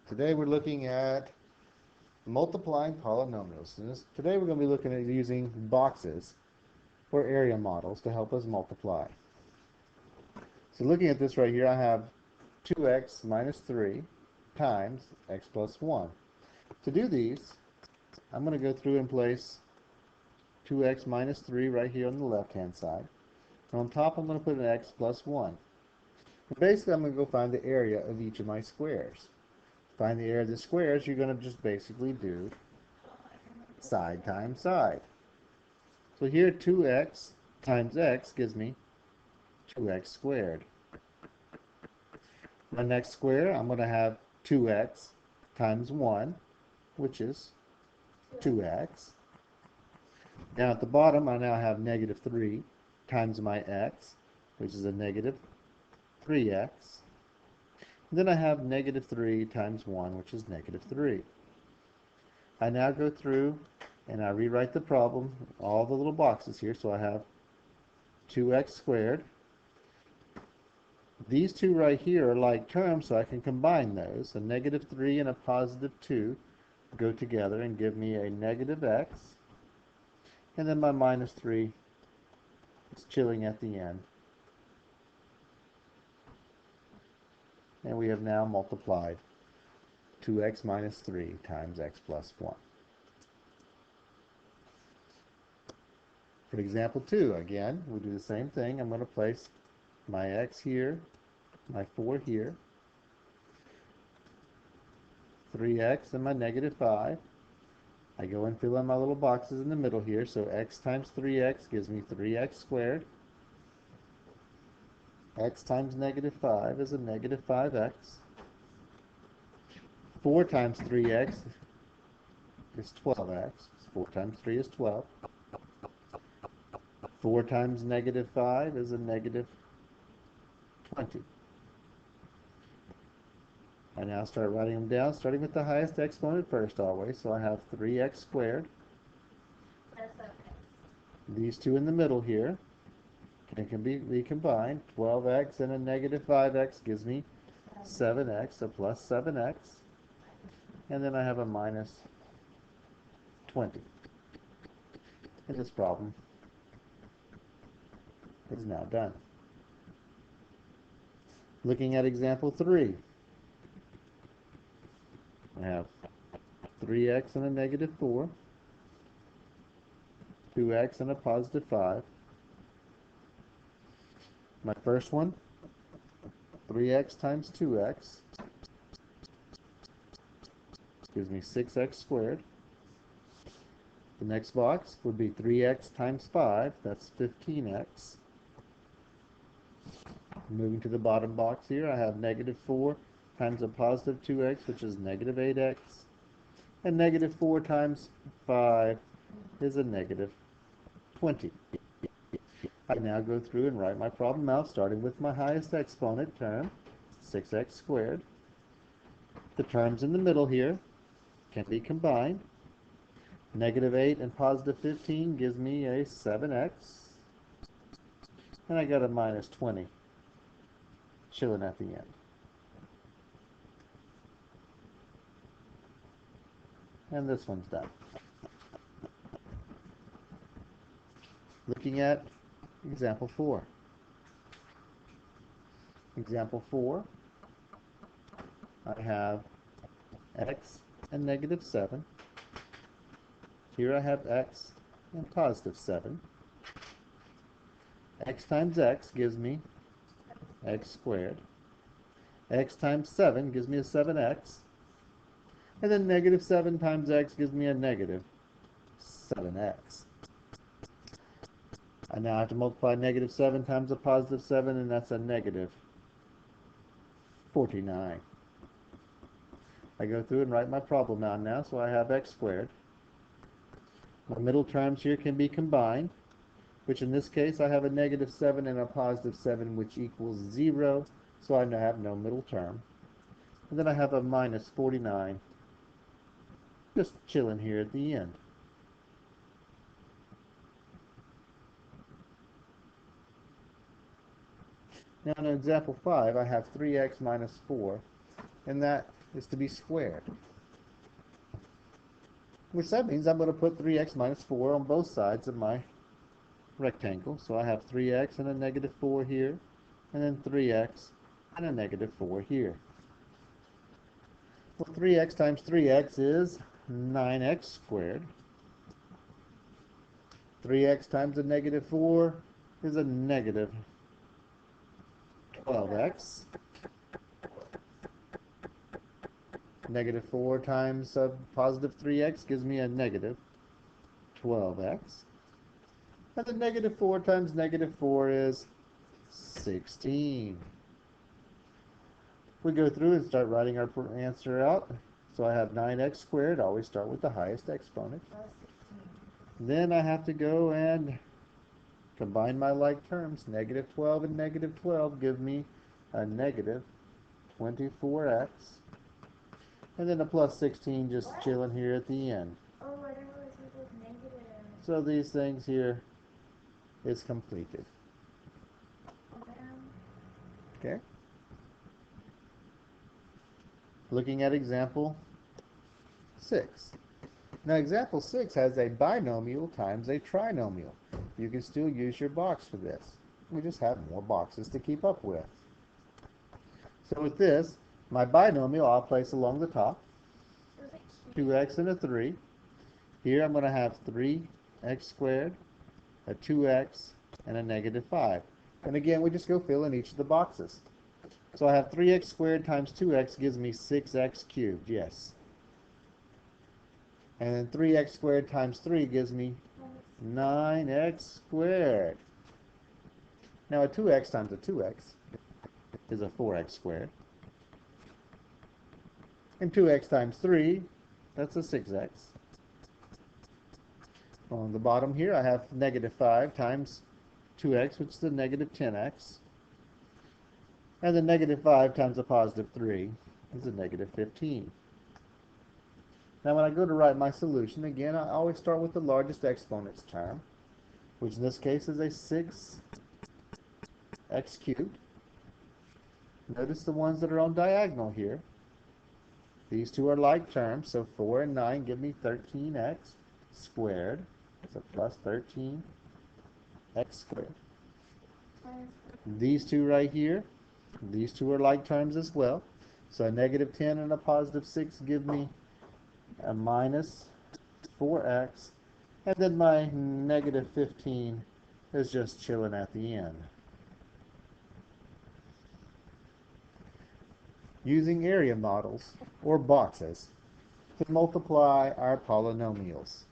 Today we're looking at multiplying polynomials. Today we're going to be looking at using boxes for area models to help us multiply. So looking at this right here, I have 2x minus 3 times x plus 1. To do these, I'm going to go through and place 2x minus 3 right here on the left-hand side. And on top, I'm going to put an x plus 1. And basically, I'm going to go find the area of each of my squares. Find the area of the squares, you're going to just basically do side times side. So here 2x times x gives me 2x squared. My next square, I'm going to have 2x times 1, which is 2x. Now at the bottom, I now have negative 3 times my x, which is a negative 3x. And then I have negative 3 times 1, which is negative 3. I now go through and I rewrite the problem, all the little boxes here, so I have 2x squared. These two right here are like terms, so I can combine those. A negative 3 and a positive 2 go together and give me a negative x. And then my minus 3 is chilling at the end. And we have now multiplied 2x minus 3 times x plus 1. For example 2, again, we do the same thing. I'm going to place my x here, my 4 here, 3x and my negative 5. I go and fill in my little boxes in the middle here, so x times 3x gives me 3x squared. X times negative 5 is a negative 5x. 4 times 3x is 12x. 4 times 3 is 12. 4 times negative 5 is a negative 20. I now start writing them down, starting with the highest exponent first always. So I have 3x squared. These two in the middle here can be combined. 12x and a negative 5x gives me 7x, a plus 7x. And then I have a minus 20. And this problem is now done. Looking at example 3, I have 3x and a negative 4, 2x and a positive 5. My first one, 3x times 2x gives me 6x squared. The next box would be 3x times 5, that's 15x. Moving to the bottom box here, I have negative 4 times a positive 2x, which is negative 8x. And negative 4 times 5 is a negative 20. I now go through and write my problem out, starting with my highest exponent term, 6x squared. The terms in the middle here can be combined. Negative 8 and positive 15 gives me a 7x. And I got a minus 20 chilling at the end. And this one's done. Looking at example 4. Example 4, I have x and negative 7. Here I have x and positive 7. X times x gives me x squared. X times 7 gives me a 7x. And then negative 7 times x gives me a negative 7x. I now have to multiply negative 7 times a positive 7, and that's a negative 49. I go through and write my problem out now, so I have x squared. My middle terms here can be combined, which in this case I have a negative 7 and a positive 7, which equals 0, so I now have no middle term. And then I have a minus 49 just chilling here at the end. Now in example 5, I have 3x minus 4, and that is to be squared. Which that means I'm going to put 3x minus 4 on both sides of my rectangle. So I have 3x and a negative 4 here, and then 3x and a negative 4 here. Well, 3x times 3x is 9x squared. 3x times a negative 4 is a negative 12x. Negative 4 times a positive 3x gives me a negative 12x. And the negative 4 times negative 4 is 16. We go through and start writing our answer out. So I have 9x squared. I always start with the highest exponent. Then I have to go and combine my like terms. Negative 12 and negative 12 give me a negative 24x. And then a plus 16 just chilling here at the end. Oh, I didn't realize it was negative. So these things here is completed. Okay. Looking at example 6. Now example 6 has a binomial times a trinomial. You can still use your box for this. We just have more boxes to keep up with. So with this, my binomial I'll place along the top. 2x and a 3. Here I'm going to have 3x squared, a 2x, and a negative 5. And again, we just go fill in each of the boxes. So I have 3x squared times 2x gives me 6x cubed, yes. And then 3x squared times 3 gives me 9x squared. Now a 2x times a 2x is a 4x squared. And 2x times 3, that's a 6x. On the bottom here, I have negative 5 times 2x, which is a negative 10x. And the negative 5 times a positive 3 is a negative 15. Now when I go to write my solution, again, I always start with the largest exponents term, which in this case is a 6x cubed. Notice the ones that are on diagonal here. These two are like terms, so 4 and 9 give me 13x squared. So plus 13x squared. These two right here, these two are like terms as well. So a negative 10 and a positive 6 give me a minus 4x. And then my negative 15 is just chilling at the end. Using area models, or boxes, to multiply our polynomials.